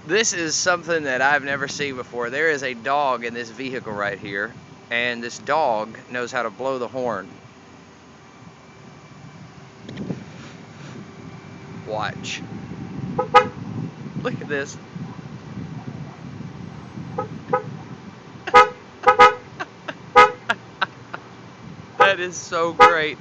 This is something that I've never seen before. There is a dog in this vehicle right here, and this dog knows how to blow the horn. Watch. Look at this. That is so great.